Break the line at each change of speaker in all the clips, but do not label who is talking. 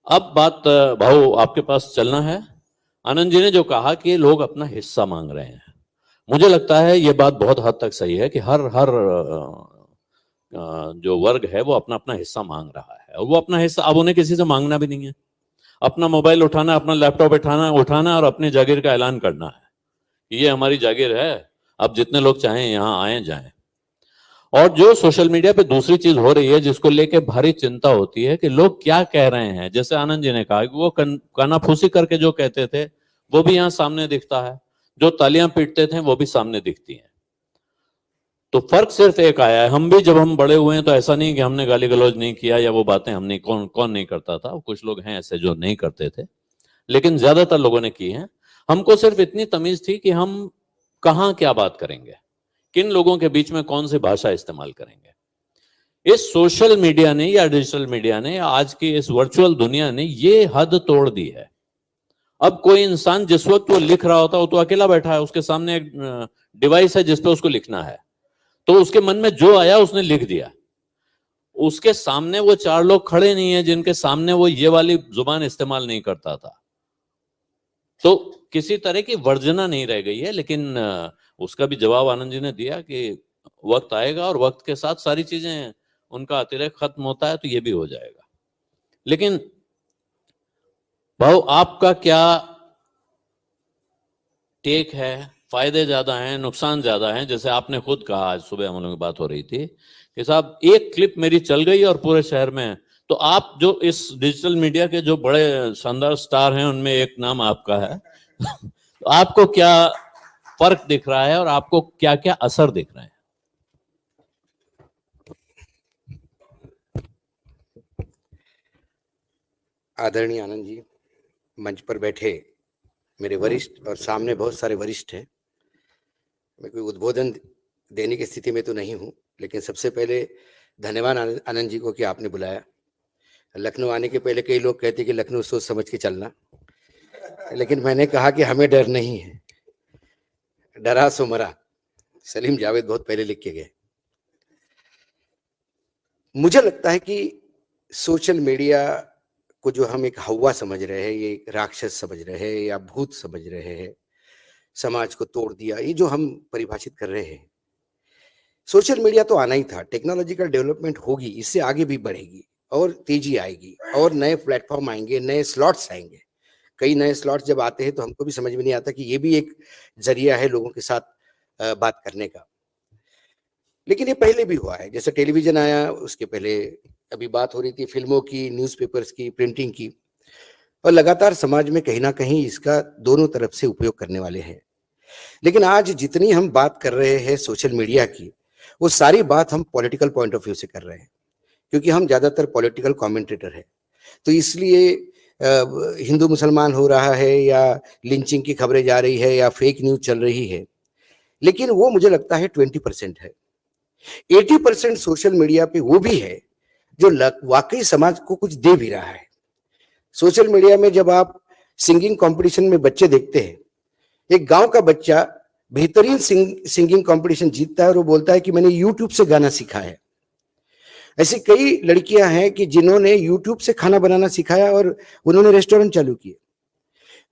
अब बात भाऊ आपके पास चलना है। आनंद जी ने जो कहा कि लोग अपना हिस्सा मांग रहे हैं, मुझे लगता है ये बात बहुत हद तक सही है कि हर हर जो वर्ग है वो अपना अपना हिस्सा मांग रहा है, और वो अपना हिस्सा अब उन्हें किसी से मांगना भी नहीं है। अपना मोबाइल उठाना, अपना लैपटॉप उठाना और अपनी जागीर का ऐलान करना है, ये हमारी जागीर है, अब जितने लोग चाहें यहाँ आए जाएं। और जो सोशल मीडिया पे दूसरी चीज हो रही है जिसको लेके भारी चिंता होती है कि लोग क्या कह रहे हैं, जैसे आनंद जी ने कहा कि वो कानाफूसी करके जो कहते थे वो भी यहाँ सामने दिखता है, जो तालियां पीटते थे वो भी सामने दिखती हैं। तो फर्क सिर्फ एक आया है, हम भी जब हम बड़े हुए हैं तो ऐसा नहीं कि हमने गाली गलौज नहीं किया या वो बातें हमने कौन कौन नहीं करता था, कुछ लोग हैं ऐसे जो नहीं करते थे, लेकिन ज्यादातर लोगों ने की है। हमको सिर्फ इतनी तमीज थी कि हम कहाँ क्या बात करेंगे, किन लोगों के बीच में कौन सी भाषा इस्तेमाल करेंगे। इस सोशल मीडिया ने या डिजिटल मीडिया ने या आज की इस वर्चुअल दुनिया ने ये हद तोड़ दी है। अब कोई इंसान जिस वक्त वो लिख रहा होता है वो तो अकेला बैठा है, उसके सामने एक डिवाइस है जिसपे उसको लिखना है, तो उसके मन में जो आया उसने लिख दिया। उसके सामने वो चार लोग खड़े नहीं है जिनके सामने वो ये वाली जुबान इस्तेमाल नहीं करता था। तो किसी तरह की वर्जना नहीं रह गई है, लेकिन उसका भी जवाब आनंद जी ने दिया कि वक्त आएगा और वक्त के साथ सारी चीजें, उनका अतिरेक खत्म होता है तो ये भी हो जाएगा। लेकिन भाऊ आपका क्या टेक है, फायदे ज्यादा हैं नुकसान ज्यादा हैं? जैसे आपने खुद कहा, आज सुबह हम लोगों की बात हो रही थी कि साहब एक क्लिप मेरी चल गई और पूरे शहर में, तो आप जो इस डिजिटल मीडिया के जो बड़े शानदार स्टार हैं उनमें एक नाम आपका है तो आपको क्या फर्क दिख रहा है और आपको क्या क्या असर दिख रहे हैं?
आदरणीय आनंद जी, मंच पर बैठे मेरे वरिष्ठ और सामने बहुत सारे वरिष्ठ हैं, मैं कोई उद्बोधन देने की स्थिति में तो नहीं हूं, लेकिन सबसे पहले धन्यवाद आनंद जी को कि आपने बुलाया। लखनऊ आने के पहले कई लोग कहते कि लखनऊ सोच समझ के चलना, लेकिन मैंने कहा कि हमें डर नहीं है, डरा सो मरा, सलीम जावेद बहुत पहले लिख के गए। मुझे लगता है कि सोशल मीडिया को जो हम एक हवा समझ रहे हैं, ये एक राक्षस समझ रहे हैं या भूत समझ रहे हैं, समाज को तोड़ दिया, ये जो हम परिभाषित कर रहे हैं, सोशल मीडिया तो आना ही था। टेक्नोलॉजिकल डेवलपमेंट होगी, इससे आगे भी बढ़ेगी और तेजी आएगी और नए प्लेटफॉर्म आएंगे, नए स्लॉट्स आएंगे। कई नए स्लॉट्स जब आते हैं तो हमको भी समझ में नहीं आता कि ये भी एक जरिया है लोगों के साथ बात करने का। लेकिन ये पहले भी हुआ है, जैसे टेलीविजन आया उसके पहले, अभी बात हो रही थी फिल्मों की, न्यूज़पेपर्स की, प्रिंटिंग की, और लगातार समाज में कहीं ना कहीं इसका दोनों तरफ से उपयोग करने वाले हैं। लेकिन आज जितनी हम बात कर रहे हैं सोशल मीडिया की, वो सारी बात हम पॉलिटिकल पॉइंट ऑफ व्यू से कर रहे हैं, क्योंकि हम ज्यादातर पॉलिटिकल कमेंटेटर हैं। तो इसलिए हिंदू मुसलमान हो रहा है या लिंचिंग की खबरें जा रही है या फेक न्यूज चल रही है, लेकिन वो मुझे लगता है 20% है। 80% सोशल मीडिया पे वो भी है जो वाकई समाज को कुछ दे भी रहा है। सोशल मीडिया में जब आप सिंगिंग कंपटीशन में बच्चे देखते हैं, एक गांव का बच्चा बेहतरीन सिंगिंग कंपटीशन जीतता है और वो बोलता है कि मैंने यूट्यूब से गाना सीखा है। ऐसी कई लड़कियां हैं कि जिन्होंने यूट्यूब से खाना बनाना सिखाया और उन्होंने रेस्टोरेंट चालू किए।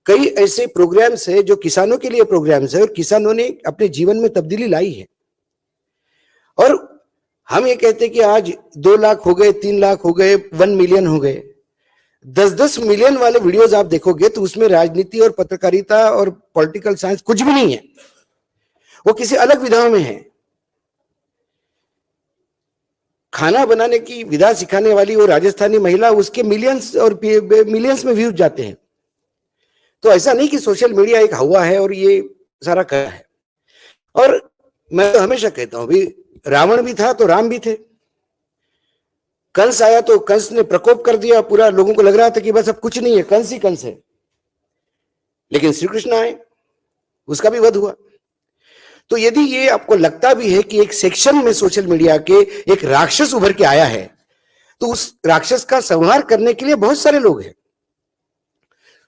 कई ऐसे प्रोग्राम्स है जो किसानों के लिए प्रोग्राम्स है और किसानों ने अपने जीवन में तब्दीली लाई है। और हम ये कहते हैं कि आज 2 लाख हो गए, 3 लाख हो गए, 1 मिलियन हो गए। 10-10 मिलियन वाले वीडियोस आप देखोगे तो उसमें राजनीति और पत्रकारिता और पॉलिटिकल साइंस कुछ भी नहीं है, वो किसी अलग विधा में है। खाना बनाने की विधा सिखाने वाली वो राजस्थानी महिला, उसके मिलियंस और मिलियंस में व्यूज जाते हैं। तो ऐसा नहीं कि सोशल मीडिया एक हवा है और ये सारा कर है। और मैं तो हमेशा कहता हूं, भी रावण भी था तो राम भी थे। कंस आया तो कंस ने प्रकोप कर दिया, पूरा लोगों को लग रहा था कि बस अब कुछ नहीं है, कंस ही कंस है। लेकिन श्री कृष्ण आए, उसका भी वध हुआ। तो यदि ये आपको लगता भी है कि एक सेक्शन में सोशल मीडिया के एक राक्षस उभर के आया है, तो उस राक्षस का संहार करने के लिए बहुत सारे लोग हैं।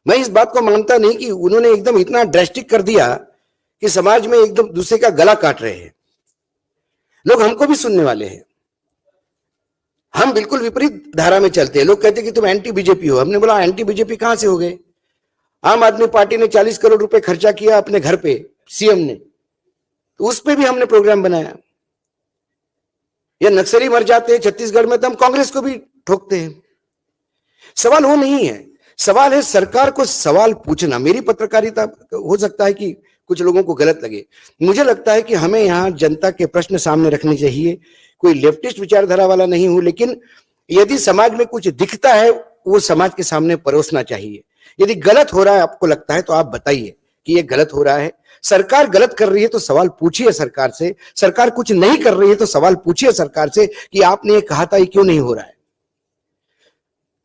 मैं इस बात को मानता नहीं कि उन्होंने एकदम इतना ड्रेस्टिक कर दिया कि समाज में एकदम दूसरे का गला काट रहे हैं। लोग हमको भी सुनने वाले हैं। हम बिल्कुल विपरीत धारा में चलते हैं। लोग कहते हैं कि तुम एंटी बीजेपी हो। हमने बोला एंटी बीजेपी कहां से हो गए? आम आदमी पार्टी ने 40 करोड़ रुपए खर्चा किया अपने घर पे, सीएम ने, तो उस पे भी हमने प्रोग्राम बनाया। या नक्सली मर जाते हैं छत्तीसगढ़ में तो हम कांग्रेस को भी ठोकते हैं। सवाल वो नहीं है, सवाल है सरकार को सवाल पूछना। मेरी पत्रकारिता, हो सकता है कि कुछ लोगों को गलत लगे, मुझे लगता है कि हमें यहां जनता के प्रश्न सामने रखने चाहिए। कोई लेफ्टिस्ट विचारधारा वाला नहीं हूं, लेकिन यदि समाज में कुछ दिखता है वो समाज के सामने परोसना चाहिए। यदि गलत हो रहा है, आपको लगता है, तो आप बताइए कि ये गलत हो रहा है। सरकार गलत कर रही है तो सवाल पूछिए सरकार से। सरकार कुछ नहीं कर रही है तो सवाल पूछिए सरकार से कि आपने ये कहा था, ये क्यों नहीं हो रहा है।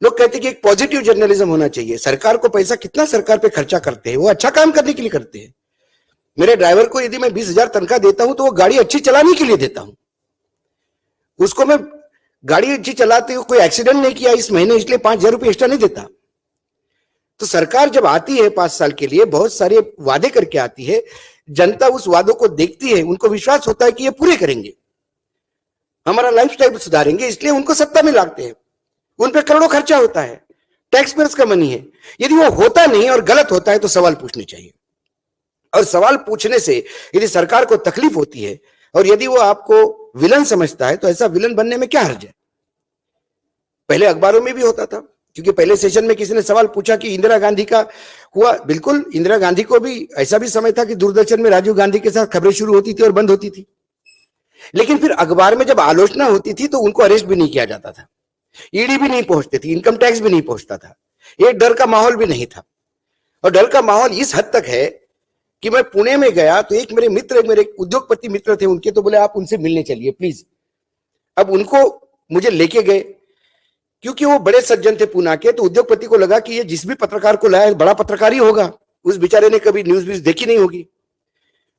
लोग कहते हैं कि एक पॉजिटिव जर्नलिज्म होना चाहिए। सरकार को पैसा कितना सरकार पे खर्चा करते हैं, वो अच्छा काम करने के लिए करते हैं। मेरे ड्राइवर को यदि मैं 20,000 तनख्वाह देता हूं तो वो गाड़ी अच्छी चलाने के लिए देता हूं। उसको मैं गाड़ी अच्छी चलाते हुए कोई एक्सीडेंट नहीं किया इस महीने, इसलिए 5,000 रुपये एक्स्ट्रा नहीं देता। तो सरकार जब आती है 5 साल के लिए, बहुत सारे वादे करके आती है, जनता उस वादों को देखती है, उनको विश्वास होता है कि ये पूरे करेंगे, हमारा लाइफस्टाइल सुधारेंगे, इसलिए उनको सत्ता में लाते हैं। उन पर करोड़ों खर्चा होता है, टैक्स पेयर्स का मनी है। यदि वो होता नहीं और गलत होता है तो सवाल पूछने चाहिए। और सवाल पूछने से यदि सरकार को तकलीफ होती है और यदि वो आपको विलन समझता है तो ऐसा विलन बनने में क्या हर्ज है। पहले अखबारों में भी होता था, क्योंकि पहले सेशन में किसी ने सवाल पूछा कि इंदिरा गांधी का हुआ। बिल्कुल, इंदिरा गांधी को भी ऐसा भी समय था कि दूरदर्शन में राजीव गांधी के साथ खबरें शुरू होती थी और बंद होती थी, लेकिन फिर अखबार में जब आलोचना होती थी तो उनको अरेस्ट भी नहीं किया जाता था, ईडी भी नहीं पहुंचती थी, इनकम टैक्स भी नहीं पहुंचता था, एक डर का माहौल भी नहीं था। और डर का माहौल इस हद तक है कि मैं पुणे में गया तो एक मेरे उद्योगपति मित्र थे, उनके तो बोले आप उनसे मिलने चलिए प्लीज। अब उनको मुझे लेके गए, क्योंकि वो बड़े सज्जन थे पुणे के, तो उद्योगपति को लगा कि ये जिस भी पत्रकार को लाया बड़ा पत्रकार ही होगा, उस बेचारे ने कभी न्यूज व्यूज देखी नहीं होगी।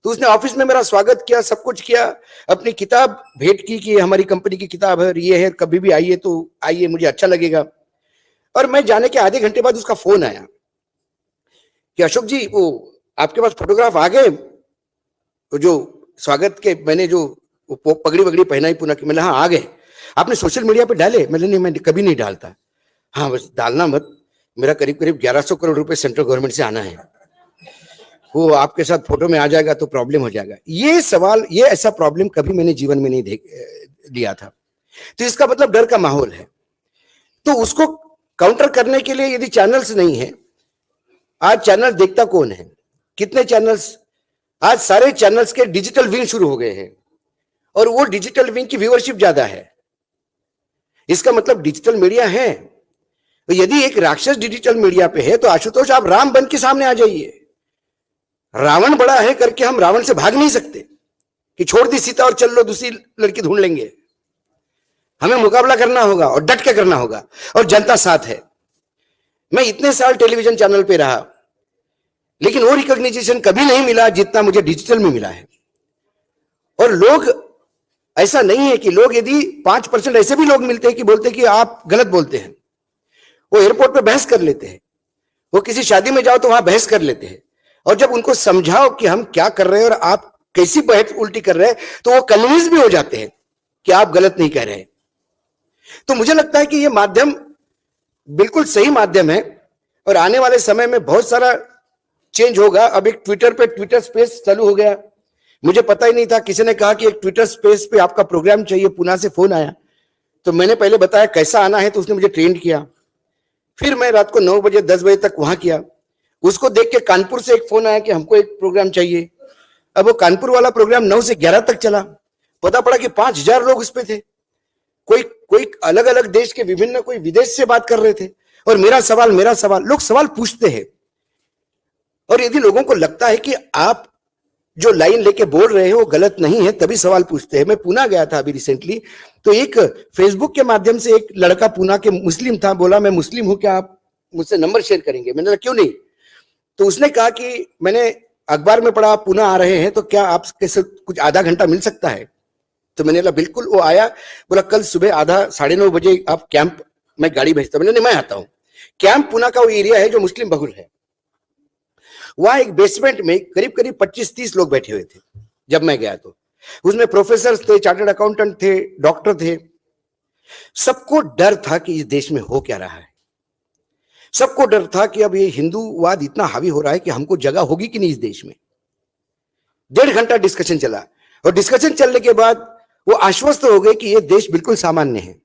तो उसने ऑफिस में मेरा स्वागत किया, सब कुछ किया, अपनी किताब भेंट की कि हमारी कंपनी की किताब है, ये है, कभी भी आइए तो आइए, मुझे अच्छा लगेगा। और मैं जाने के आधे घंटे बाद उसका फोन आया कि अशोक जी, वो आपके पास फोटोग्राफ आ गए, तो जो स्वागत के मैंने जो पगड़ी वगड़ी पहनाई पुणे की। मैंने हाँ आ गए। आपने सोशल मीडिया पे डाले? मैंने नहीं, मैं कभी नहीं डालता। हाँ बस डालना मत, मेरा करीब करीब 1100 करोड़ रुपए सेंट्रल गवर्नमेंट से आना है, वो आपके साथ फोटो में आ जाएगा तो प्रॉब्लम हो जाएगा। ये सवाल, ये ऐसा प्रॉब्लम कभी मैंने जीवन में नहीं लिया था। तो इसका मतलब डर का माहौल है। तो उसको काउंटर करने के लिए यदि चैनल्स नहीं है, आज चैनल देखता कौन है, कितने चैनल्स, आज सारे चैनल्स के डिजिटल विंग शुरू हो गए हैं और वो डिजिटल विंग की व्यूअरशिप ज्यादा है। इसका मतलब डिजिटल मीडिया है। तो यदि एक राक्षस डिजिटल मीडिया पे है तो आशुतोष आप राम बन के सामने आ जाइए। रावण बड़ा है करके हम रावण से भाग नहीं सकते कि छोड़ दी सीता और चल लो दूसरी लड़की ढूंढ लेंगे। हमें मुकाबला करना होगा और डट के करना होगा, और जनता साथ है। मैं इतने साल टेलीविजन चैनल पे रहा, लेकिन वो रिकॉग्निशन कभी नहीं मिला जितना मुझे डिजिटल में मिला है। और लोग, ऐसा नहीं है कि लोग, यदि 5% ऐसे भी लोग मिलते हैं कि बोलते हैं कि आप गलत बोलते हैं, वो एयरपोर्ट पे बहस कर लेते हैं, वो किसी शादी में जाओ तो वहां बहस कर लेते हैं, और जब उनको समझाओ कि हम क्या कर रहे हैं और आप कैसी बहस उल्टी कर रहे हैं तो वो कन्विंस भी हो जाते हैं कि आप गलत नहीं कह रहे। तो मुझे लगता है कि ये माध्यम बिल्कुल सही माध्यम है और आने वाले समय में बहुत सारा चेंज होगा। अब एक ट्विटर पे ट्विटर स्पेस चालू हो गया, मुझे पता ही नहीं था, किसी ने कहा कि एक ट्विटर स्पेस पे आपका प्रोग्राम चाहिए, पुणे से फोन आया, तो मैंने पहले बताया कैसा आना है, तो उसने मुझे ट्रेंड किया। फिर मैं रात को 9 बजे 10 बजे तक वहां किया। उसको देख के कानपुर से एक फोन आया कि हमको एक प्रोग्राम चाहिए। अब वो कानपुर वाला प्रोग्राम 9 से 11 तक चला। पता पड़ा कि 5,000 लोग उस पे थे, कोई अलग अलग देश के विभिन्न, कोई विदेश से बात कर रहे थे। और मेरा सवाल, लोग सवाल पूछते हैं। और यदि लोगों को लगता है कि आप जो लाइन लेके बोल रहे हैं वो गलत नहीं है, तभी सवाल पूछते हैं। मैं पुणे गया था अभी रिसेंटली, तो एक फेसबुक के माध्यम से एक लड़का पुणे के मुस्लिम था, बोला मैं मुस्लिम हूं, क्या आप मुझसे नंबर शेयर करेंगे? मैंने कहा क्यों नहीं। तो उसने कहा कि मैंने अखबार में पढ़ा आप पुणे आ रहे हैं, तो क्या आपके साथ कुछ आधा घंटा मिल सकता है? तो मैंने कहा बिल्कुल। वो आया, बोला कल सुबह 8:30 साढ़े 9 बजे आप कैंप में गाड़ी भेजता हूं। मैंने, मैं आता हूं। कैंप पुणे का वो एरिया है जो मुस्लिम बहुल है। वहां एक बेसमेंट में करीब करीब 25-30 लोग बैठे हुए थे जब मैं गया। तो उसमें प्रोफेसर थे, चार्टर्ड अकाउंटेंट थे, डॉक्टर थे। सबको डर था कि इस देश में हो क्या रहा है। सबको डर था कि अब ये हिंदूवाद इतना हावी हो रहा है कि हमको जगह होगी कि नहीं इस देश में। 1.5 घंटा डिस्कशन चला और डिस्कशन चलने के बाद वो आश्वस्त हो गए कि ये देश बिल्कुल सामान्य है।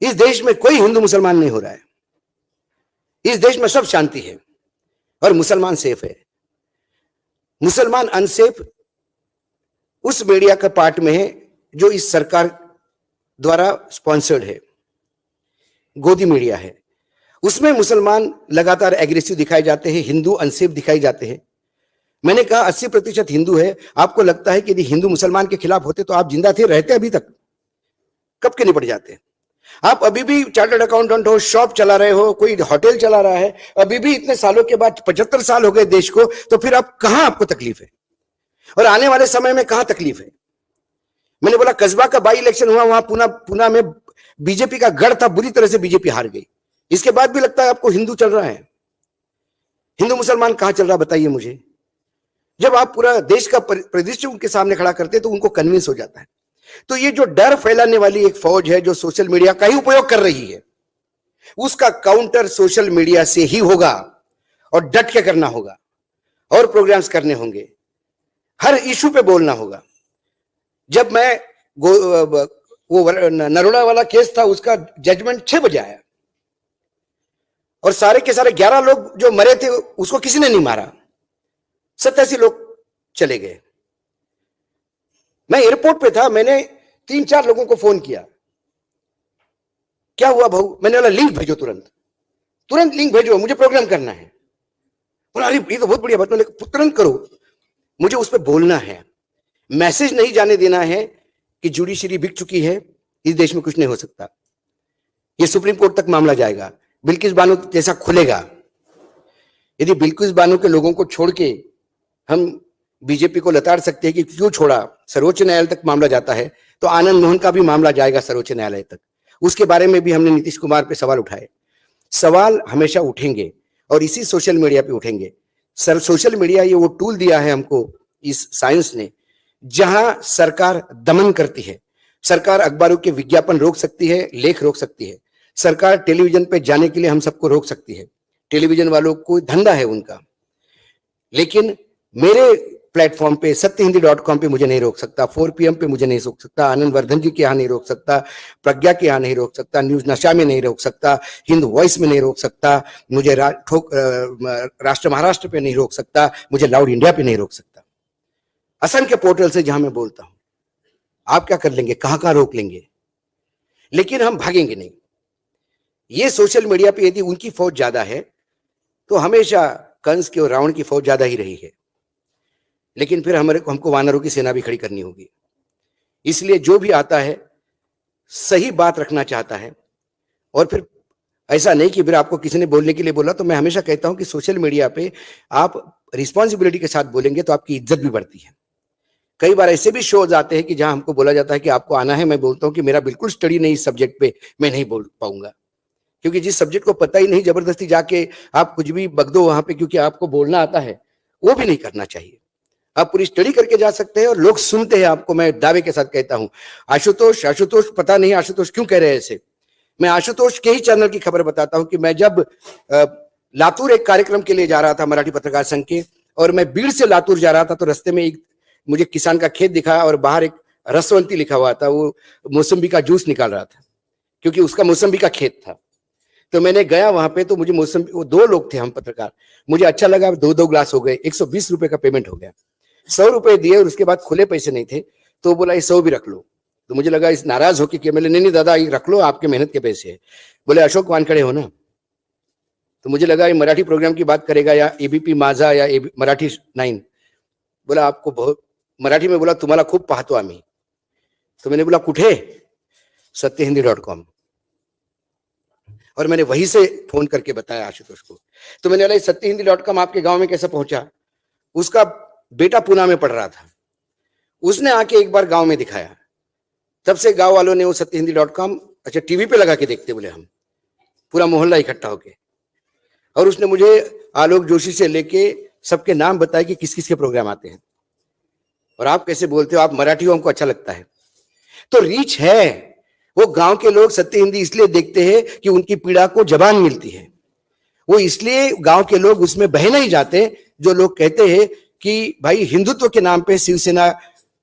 इस देश में कोई हिंदू मुसलमान नहीं हो रहा है। इस देश में सब शांति है और मुसलमान सेफ है। मुसलमान अनसेफ उस मीडिया का पार्ट में है जो इस सरकार द्वारा स्पॉन्सर्ड है, गोदी मीडिया है। उसमें मुसलमान लगातार एग्रेसिव दिखाए जाते हैं, हिंदू अनसेफ दिखाई जाते हैं। मैंने कहा 80% हिंदू है। आपको लगता है कि यदि हिंदू मुसलमान के खिलाफ होते तो आप जिंदा थे, रहते अभी तक? कब के निपट जाते? आप अभी भी चार्टर्ड अकाउंटेंट हो, शॉप चला रहे हो, कोई होटल चला रहा है, अभी भी इतने सालों के बाद 75 साल हो गए देश को, तो फिर आप कहां आपको तकलीफ है और आने वाले समय में कहां तकलीफ है? मैंने बोला कस्बा का बाई इलेक्शन हुआ, वहां पूना में बीजेपी का गढ़ था, बुरी तरह से बीजेपी हार गई। इसके बाद भी लगता है आपको हिंदू चल रहा है। हिंदू मुसलमान कहां चल रहा बताइए मुझे। जब आप पूरा देश का परिदृश्य उनके सामने खड़ा करते तो उनको कन्विंस हो जाता है। तो ये जो डर फैलाने वाली एक फौज है जो सोशल मीडिया का ही उपयोग कर रही है, उसका काउंटर सोशल मीडिया से ही होगा और डट के करना होगा और प्रोग्राम्स करने होंगे, हर इशू पे बोलना होगा। जब मैं वो नरोड़ा वाला केस था, उसका जजमेंट 6 बजे आया और सारे के सारे 11 लोग जो मरे थे उसको किसी ने नहीं मारा, 87 लोग चले गए। मैं एयरपोर्ट पे था, मैंने 3-4 लोगों को फोन किया, क्या हुआ भाऊ? मैंने बोला लिंक भेजो, तुरंत लिंक भेजो, मुझे प्रोग्राम करना है। बोला अरे ये तो बहुत बढ़िया बात, मैंने तुरंत करो, मुझे उस पर बोलना है। मैसेज नहीं जाने देना है कि जुडिशरी बिक चुकी है, इस देश में कुछ नहीं हो सकता, ये सुप्रीम कोर्ट तक मामला जाएगा, बिल्किस बानो जैसा खुलेगा। यदि बिल्किस बानो के लोगों को छोड़ के हम बीजेपी को लताड़ सकते हैं कि क्यों छोड़ा, सर्वोच्च न्यायालय तक मामला जाता है, तो आनंद मोहन का भी मामला जाएगा सर्वोच्च न्यायालय तक। उसके बारे में भी हमने नीतीश कुमार पे सवाल उठाए। सवाल हमेशा उठेंगे और इसी सोशल मीडिया पे उठेंगे। सोशल मीडिया ये वो टूल दिया है हमको इस साइंस ने, जहां सरकार दमन करती है। सरकार अखबारों के विज्ञापन रोक सकती है, लेख रोक सकती है। सरकार टेलीविजन पे जाने के लिए हम सबको रोक सकती है, टेलीविजन वालों को धंधा है उनका। लेकिन मेरे प्लेटफॉर्म पे सत्यहिंदी.com पे मुझे नहीं रोक सकता, 4 PM पे मुझे नहीं रोक सकता, आनंद वर्धन जी के यहाँ नहीं रोक सकता, प्रज्ञा के यहाँ नहीं रोक सकता, न्यूज नशा में नहीं रोक सकता, हिंद वॉइस में नहीं रोक सकता, मुझे राष्ट्र महाराष्ट्र पे नहीं रोक सकता, मुझे लाउड इंडिया पे नहीं रोक सकता। असंख्य पोर्टल से जहां मैं बोलता हूं, आप क्या कर लेंगे, कहां कहां रोक लेंगे, लेकिन हम भागेंगे नहीं। ये सोशल मीडिया पे यदि उनकी फौज ज्यादा है तो हमेशा कंस की और रावण की फौज ज्यादा ही रही है, लेकिन फिर हमको वानरों की सेना भी खड़ी करनी होगी। इसलिए जो भी आता है सही बात रखना चाहता है, और फिर ऐसा नहीं कि फिर आपको किसी ने बोलने के लिए बोला। तो मैं हमेशा कहता हूं कि सोशल मीडिया पे आप रिस्पॉन्सिबिलिटी के साथ बोलेंगे तो आपकी इज्जत भी बढ़ती है। कई बार ऐसे भी शोज आते हैं कि जहां हमको बोला जाता है कि आपको आना है, मैं बोलता हूं कि मेरा बिल्कुल स्टडी नहीं इस सब्जेक्ट पे, मैं नहीं बोल पाऊंगा, क्योंकि जिस सब्जेक्ट को पता ही नहीं जबरदस्ती जाके आप कुछ भी बक दो वहां पे क्योंकि आपको बोलना आता है, वो भी नहीं करना चाहिए। आप पूरी स्टडी करके जा सकते हैं और लोग सुनते हैं आपको। मैं दावे के साथ कहता हूं, आशुतोष पता नहीं आशुतोष क्यों कह रहे हैं ऐसे। मैं आशुतोष के ही चैनल की खबर बताता हूं कि मैं जब लातूर एक कार्यक्रम के लिए जा रहा था मराठी पत्रकार संघ के, और मैं बीड़ से लातूर जा रहा था, तो रास्ते में एक मुझे किसान का खेत दिखा और बाहर एक रसवंती लिखा हुआ था, वो मौसम्बी का जूस निकाल रहा था क्योंकि उसका मौसम्बी का खेत था। तो मैंने गया वहां पे, तो मुझे मौसम्बी, वो 2 लोग थे हम पत्रकार, मुझे अच्छा लगा, 2-2 ग्लास हो गए, 120 रुपए का पेमेंट हो गया। 100 रुपए दिए और उसके बाद खुले पैसे नहीं थे, तो बोला ये 100 भी रख लो। तो मुझे लगा इस नाराज होके कि, मैंने नहीं दादा ये रख लो, आपके मेहनत के पैसे है। बोले अशोक वानखड़े हो ना? तो मुझे लगा ये मराठी प्रोग्राम की बात करेगा या एबीपी माझा या मराठी 9। बोला आपको बहुत मराठी में बोला तुम्हाला खूप पाहतो आम्ही। तो मैंने बोला कुठे? सत्यहिंदी.com। और मैंने वहीं से फोन करके बताया आशुतोष को। तो मैंने बोला सत्यहिंदी.com आपके गांव में कैसे पहुंचा? उसका बेटा पुणे में पढ़ रहा था, उसने आके एक बार गांव में दिखाया, तब से गांव वालों ने वो सत्यहिंदी.com अच्छा टीवी पे लगा के देखते, बोले हम पूरा मोहल्ला इकट्ठा होके। और उसने मुझे आलोक जोशी से लेके सबके नाम बताए कि किस किस के प्रोग्राम आते हैं, और आप कैसे बोलते हो, आप मराठी हो, हमको अच्छा लगता है। तो रीच है, वो गांव के लोग सत्य हिंदी इसलिए देखते हैं कि उनकी पीड़ा को जबान मिलती है। वो इसलिए गांव के लोग उसमें बह नहीं जाते जो लोग कहते हैं कि भाई हिंदुत्व के नाम पे शिवसेना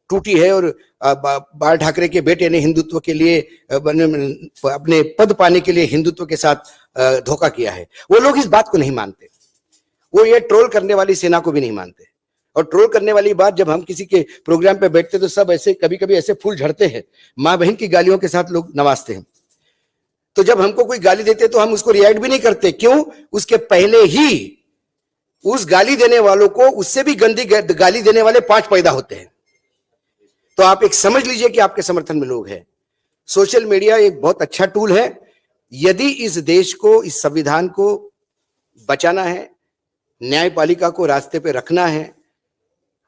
टूटी है और बाल ठाकरे के बेटे ने हिंदुत्व के लिए अपने पद पाने के लिए हिंदुत्व के साथ धोखा किया है। वो लोग इस बात को नहीं मानते, वो ये ट्रोल करने वाली सेना को भी नहीं मानते। और ट्रोल करने वाली बात, जब हम किसी के प्रोग्राम पे बैठते तो सब ऐसे कभी कभी ऐसे फूल झड़ते हैं, माँ बहन की गालियों के साथ लोग नवाजते हैं। तो जब हमको कोई गाली देते तो हम उसको रिएक्ट भी नहीं करते। क्यों? उसके पहले ही उस गाली देने वालों को उससे भी गंदी गाली देने वाले 5 पैदा होते हैं। तो आप एक समझ लीजिए कि आपके समर्थन में लोग हैं। सोशल मीडिया एक बहुत अच्छा टूल है। यदि इस देश को, इस संविधान को बचाना है, न्यायपालिका को रास्ते पे रखना है,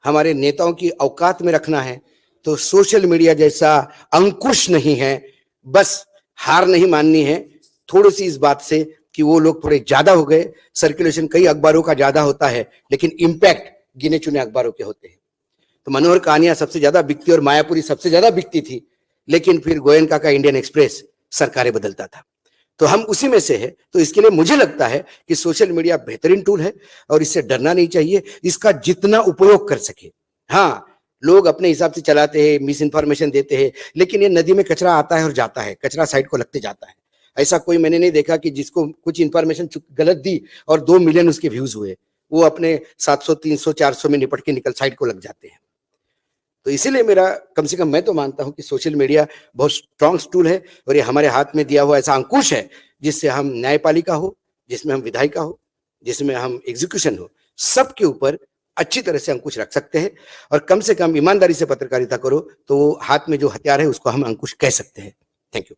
हमारे नेताओं की औकात में रखना है, तो सोशल मीडिया जैसा अंकुश नहीं है। बस हार नहीं माननी है थोड़ी सी इस बात से कि वो लोग थोड़े ज्यादा हो गए। सर्कुलेशन कई अखबारों का ज्यादा होता है, लेकिन इंपैक्ट गिने चुने अखबारों के होते हैं। तो मनोहर कहानियां सबसे ज्यादा बिकती और मायापुरी सबसे ज्यादा बिकती थी, लेकिन फिर गोयनका का इंडियन एक्सप्रेस सरकारें बदलता था। तो हम उसी में से है। तो इसके लिए मुझे लगता है कि सोशल मीडिया बेहतरीन टूल है और इससे डरना नहीं चाहिए। इसका जितना उपयोग कर सके। हाँ, लोग अपने हिसाब से चलाते हैं, मिस इन्फॉर्मेशन देते हैं, लेकिन ये नदी में कचरा आता है और जाता है, कचरा साइड को लगते जाता है। ऐसा कोई मैंने नहीं देखा कि जिसको कुछ इन्फॉर्मेशन गलत दी और 2 मिलियन उसके व्यूज हुए, वो अपने 700, 300, 400 में निपट के निकल साइड को लग जाते हैं। तो इसीलिए मेरा, कम से कम मैं तो मानता हूं कि सोशल मीडिया बहुत स्ट्रॉन्ग टूल है और ये हमारे हाथ में दिया हुआ ऐसा अंकुश है जिससे हम न्यायपालिका हो, जिसमें हम विधायिका हो, जिसमें हम एग्जीक्यूशन हो, सबके ऊपर अच्छी तरह से अंकुश रख सकते हैं। और कम से कम ईमानदारी से पत्रकारिता करो तो हाथ में जो हथियार है उसको हम अंकुश कह सकते हैं। Thank you.